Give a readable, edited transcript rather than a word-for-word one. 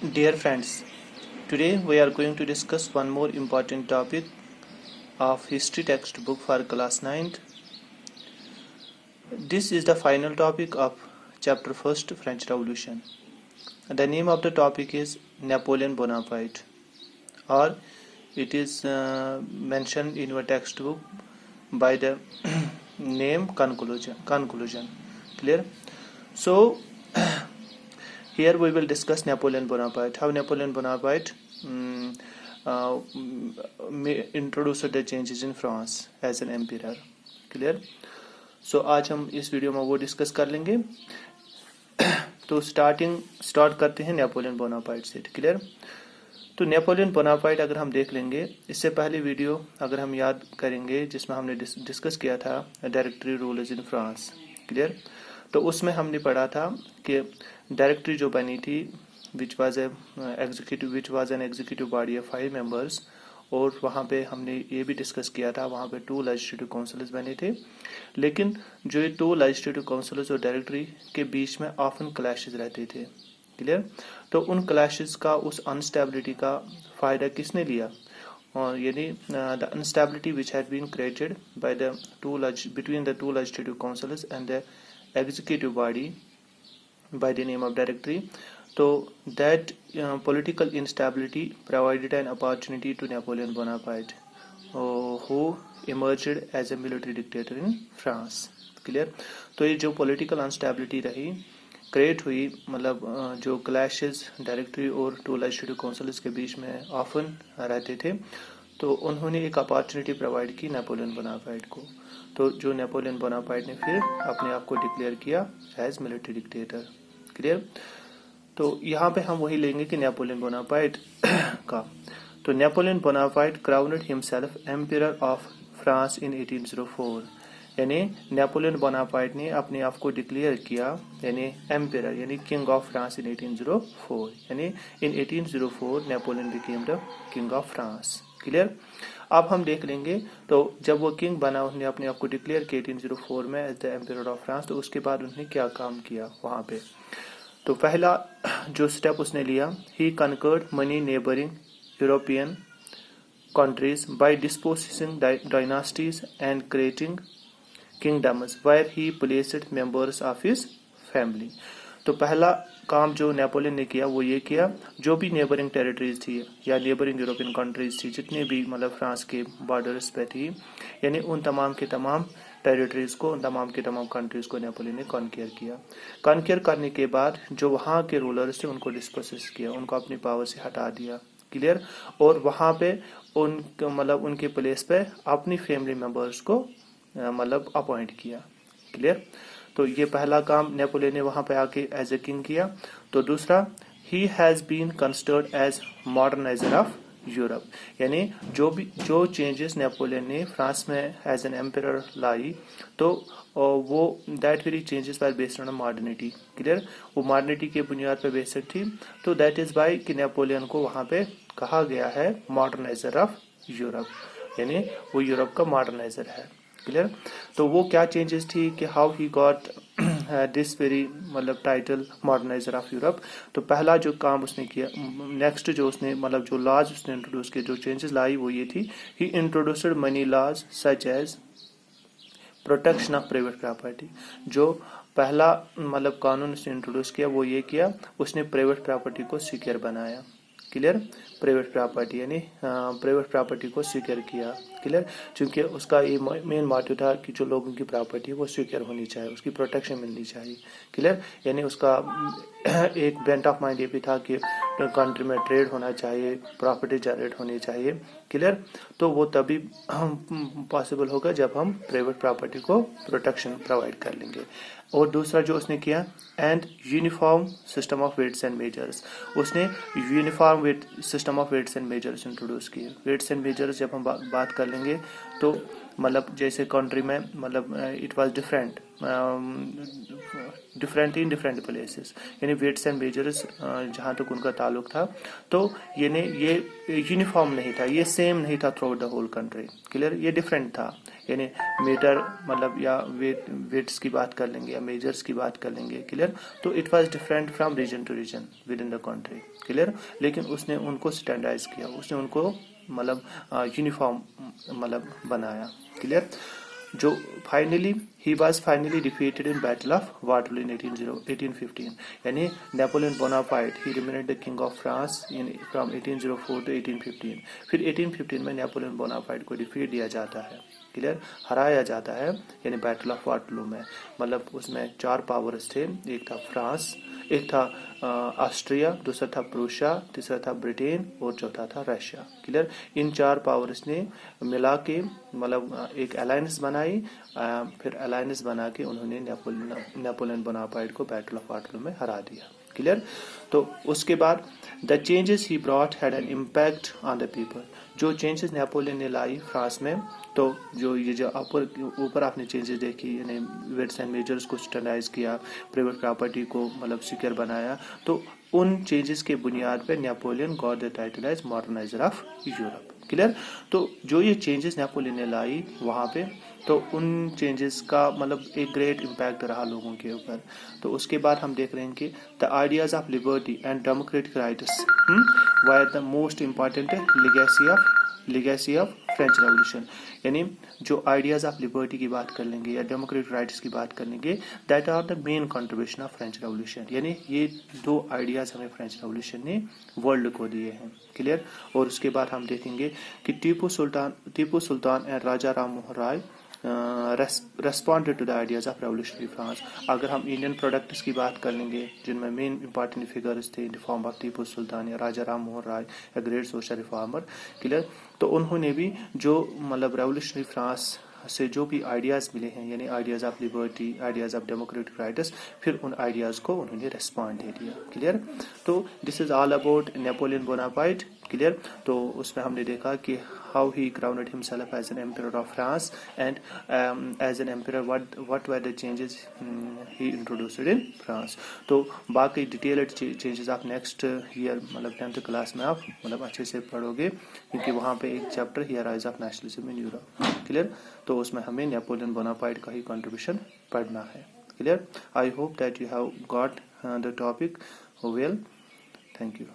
Dear friends, today we are going to discuss one more important topic of history textbook for class 9th. This is the final topic of chapter 1st French Revolution. The name of the topic is Napoleon Bonaparte, or it is mentioned in your textbook by the name conclusion. Clear? So here we will discuss Napoleon Bonaparte, how Napoleon Bonaparte introduced the changes in France as an emperor. Clear? So आज हम इस video में वो discuss कर लेंगे. तो start करते हैं नेपोलियन बोनापार्ट से. क्लियर? तो नेपोलियन बोनापार्ट अगर हम देख लेंगे, इससे पहले वीडियो अगर हम याद करेंगे जिसमें हमने डिस्कस किया था directory rulers in France. Clear? तो उसमें हमने पढ़ा था कि डायरेक्टरी जो बनी थी which was an executive body of 5 members, और वहाँ पे हमने ये भी डिस्कस किया था वहाँ पे 2 लेजिस्लेटिव काउंसिल्स बने थे. लेकिन जो ये 2 लेजिस्लेटिव काउंसिल्स और डायरेक्टरी के बीच में ऑफन क्लैशेस रहते थे. क्लियर? तो उन क्लैशेस का, उस अनस्टेबिलिटी का फ़ायदा किसने लिया? और यानी the instability which had been created by the between the 2 legislative councils and the executive body by the name of directory. So that political instability provided an opportunity to Napoleon Bonaparte, who emerged as a military dictator in France. Clear? तो ये जो political instability रही, create हुई, मतलब जो clashes directory और 2 legislative councils के बीच में ऑफन रहते थे, तो उन्होंने एक अपॉर्चुनिटी प्रोवाइड की नेपोलियन बोनापार्ट को. तो जो नेपोलियन बोनापार्ट ने फिर अपने आप को डिक्लेयर किया एज मिलिट्री डिक्टेटर. क्लियर? तो यहाँ पे हम वही लेंगे कि नेपोलियन बोनापार्ट का. तो Napoleon Bonaparte crowned himself emperor of France इन 1804. यानी नेपोलियन बोनापार्ट ने अपने आप को डिक्लेयर किया यानी एम्परर यानी किंग ऑफ फ्रांस इन 1804. यानी इन 1804 Napoleon became the king of France. Clear? अब हम देख लेंगे. तो जब वो किंग बना, उन्होंने अपने आप को डिक्लेयर किया 1804 में as the emperor of France, तो उसके बाद उन्होंने क्या काम किया वहाँ पे. तो पहला जो स्टेप उसने लिया, he conquered many neighbouring European countries by disposing dynasties and creating kingdoms where he placed members of his family. तो पहला काम जो नेपोलियन ने किया वो ये किया, जो भी नेबरिंग टेरिटरीज थी या नेबरिंग यूरोपियन कंट्रीज थी, जितने भी मतलब फ्रांस के बॉर्डर्स पे थी, यानी उन तमाम के तमाम टेरिटरीज को, उन तमाम के तमाम कंट्रीज को नेपोलियन ने कॉन्कियर किया. कॉन्कियर करने के बाद जो वहाँ के रूलर्स थे उनको डिस्पोसेस किया, उनको अपनी पावर से हटा दिया. क्लियर? और वहाँ पे मतलब उनके प्लेस पे अपनी फैमिली मेंबर्स को मतलब अपॉइंट किया. क्लियर? तो ये पहला काम नेपोलियन ने वहां पे आके एज ए किंग किया. तो दूसरा, he has been considered as moderniser of Europe. यानी जो चेंजेस नेपोलियन ने फ्रांस में एज एन एम्परर लाई, तो वो that very changes were based on modernity. Clear? वो मॉडर्निटी के बुनियाद पे बेस्ड थी. तो दैट इज बाय कि नेपोलियन को वहां पे कहा गया है मॉडर्नाइजर ऑफ यूरोप, यानी वो यूरोप का मॉडर्नाइजर है. क्लियर? तो वो क्या चेंजेस थी कि how he got this very मतलब टाइटल मॉडर्नाइजर ऑफ यूरोप. तो पहला जो काम उसने किया, नेक्स्ट जो उसने मतलब जो लॉज उसने इंट्रोड्यूस किए, जो चेंजेस लाई वो ये थी, he introduced many laws such as protection of private property. जो पहला मतलब कानून उसने इंट्रोड्यूस किया वो ये किया, उसने प्राइवेट प्रॉपर्टी को सिक्योर बनाया. क्लियर? प्राइवेट प्रॉपर्टी यानी प्राइवेट प्रॉपर्टी को सिक्योर किया. क्लियर? क्योंकि उसका ये मेन मोटिव था कि जो लोगों की प्रॉपर्टी वो सिक्योर होनी चाहिए, उसकी प्रोटेक्शन मिलनी चाहिए. क्लियर? यानी उसका एक बेंट ऑफ माइंड ये भी था कि कंट्री में ट्रेड होना चाहिए, प्रॉपर्टी जनरेट होनी चाहिए. क्लियर? तो वो तभी पॉसिबल होगा जब हम प्राइवेट प्रॉपर्टी को प्रोटेक्शन प्रोवाइड कर लेंगे. और दूसरा जो उसने किया, and uniform system of weights and measures. उसने uniform system of weights and measures introduce किए. वेट्स एंड मेजर्स जब हम बात कर लेंगे तो मतलब जैसे कंट्री में मतलब it was different, different in different places, यानी वेट्स एंड मेजर्स जहाँ तक उनका ताल्लुक था तो यानी ये यूनिफॉर्म नहीं था, ये सेम नहीं था through the whole country, clear, ये डिफरेंट था। यानी मीटर मतलब या वेट्स की बात कर लेंगे या मेजर्स की बात कर लेंगे, क्लियर, तो it was different from region to region within the country, clear, लेकिन उसने उनको स्टैंडर्डाइज किया, उसने उनको मतलब यूनिफॉर्म मतलब बनाया, क्लियर। जो finally he was finally defeated in battle of Waterloo in 1815, यानी Napoleon Bonaparte he remained the king of France in from 1804 to 1815। फिर 1815 में नेपोलियन बोनापार्ट को डिफीट दिया जाता है, क्लियर, हराया जाता है, यानी बैटल ऑफ वाटरलू में। मतलब उसमें 4 पावर्स थे, एक था फ्रांस, एक था ऑस्ट्रिया, दूसरा था प्रूशिया, तीसरा था ब्रिटेन और चौथा था रशिया, क्लियर। इन 4 पावर्स ने मिला के मतलब एक अलायंस बनाई, फिर अलायंस बना के उन्होंने नेपोलियन बोनापार्ट को बैटल ऑफ वाटरलू में हरा दिया, क्लियर। तो उसके बाद the changes he brought had an impact on the people, जो चेंजेस नेपोलियन ने लाई फ्रांस में, तो जो ये जो ऊपर आपने चेंजेस देखी, यानी वेट्स एंड मेजर्स को स्टैंडर्डाइज किया, प्राइवेट प्रॉपर्टी को मतलब सिक्योर बनाया, तो उन चेंजेस के बुनियाद पे Napoleon got the title as moderniser of Europe, clear. तो जो ये चेंजेस नेपोलियन ने लाई वहाँ पे, तो उन चेंजेस का मतलब एक ग्रेट इम्पैक्ट रहा लोगों के ऊपर। तो उसके बाद हम देख रहे हैं कि the ideas of liberty and democratic rights were the most important legacy of French revolution, यानी जो आइडियाज ऑफ लिबर्टी की बात कर लेंगे या डेमोक्रेटिक राइट्स की बात कर लेंगे, that are the main contribution of French revolution, यानी ये 2 आइडियाज हमें फ्रेंच रेवोल्यूशन ने वर्ल्ड को दिए हैं, क्लियर। और उसके बाद हम देखेंगे कि Tipu Sultan and Raja Ram Mohan Roy responded to the ideas of revolutionary France. अगर हम इंडियन प्रोडक्ट्स की बात कर लेंगे जिनमें मेन इंपॉर्टेंट फिगर्स थे in the form of Tipu Sultan या Raja Ram Mohan Roy, a great social reformer, clear, तो उन्होंने भी जो मतलब रेवोल्यूशनरी फ्रांस से जो भी आइडियाज़ मिले हैं, यानी ideas of liberty, ideas of democratic rights, फिर उन आइडियाज़ को उन्होंने रेस्पॉन्ड दे दिया, क्लियर। तो this is all about Napoleon Bonaparte, clear. तो उसमें हमने देखा कि how he crowned himself as an emperor of France and as an emperor what were the changes he introduced in France. तो बाकी डिटेल्ड चेंजेस आप next year मतलब 10th class में आप मतलब अच्छे से पढ़ोगे, क्योंकि वहाँ पे एक chapter here rise of nationalism in Europe, clear. तो उसमें हमें नेपोलियन बोनापार्ट का ही कंट्रीब्यूशन पढ़ना है, clear. I hope that you have got the topic well, thank you.